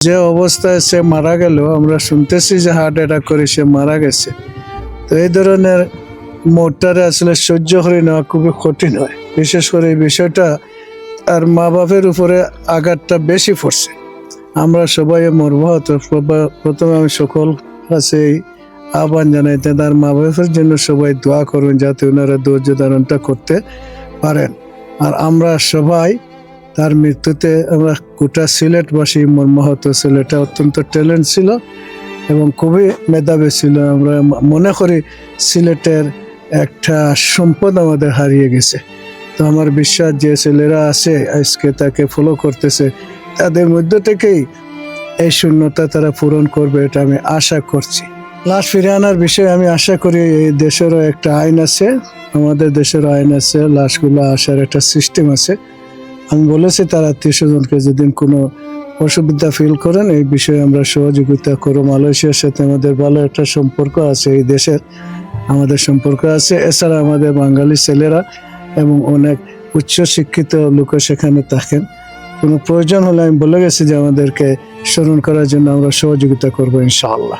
যে অবস্থায় সে মারা গেল, আমরা শুনতেছি যে হার্ট অ্যাটাক করে সে মারা গেছে। তো এই ধরনের মোটটারে আসলে সহ্য করে নেওয়া খুবই কঠিন হয়, বিশেষ করে এই বিষয়টা আর মা বাপের উপরে আঘাতটা বেশি পড়ছে। আমরা সবাই মর্মাহত। প্রথমে আমি সকল কাছে আহ্বান জানাই, তার মা বাপের জন্য সবাই দোয়া করুন যাতে ওনারা ধৈর্য ধারণটা করতে পারেন। আর আমরা সবাই তার মৃত্যুতে আমরা গোটা সিলেটবাসী মর্মাহত। ছেলেটা অত্যন্ত ট্যালেন্ট ছিল এবং খুবই মেধাবী ছিল। আমরা মনে করি সিলেটের একটা সম্পদ আমাদের হারিয়ে গেছে। তো আমার বিশ্বাস যে ছেলেরা আছে আজকে তাকে ফলো করতেছে, তাদের মধ্য থেকেই এই শূন্যতা তারা পূরণ করবে, এটা আমি আশা করছি। লাশ ফিরে আনার বিষয়ে আমি আশা করি এই দেশেরও একটা আইন আছে, আমাদের দেশের আইন আছে, লাশগুলো আসার একটা সিস্টেম আছে। আমি বলেছি তার আত্মীয় স্বজনকে যেদিন কোনো অসুবিধা ফিল করেন এই বিষয়ে আমরা সহযোগিতা করব। মালয়েশিয়ার সাথে আমাদের ভালো একটা সম্পর্ক আছে, এই দেশের আমাদের সম্পর্ক আছে। এছাড়া আমাদের বাঙালি ছেলেরা এবং অনেক উচ্চ শিক্ষিত লোক সেখানে থাকেন। কোনো প্রয়োজন হলে আমি বলে গেছি যে আমাদেরকে স্মরণ করার জন্য আমরা সহযোগিতা করবো ইনশাআল্লাহ।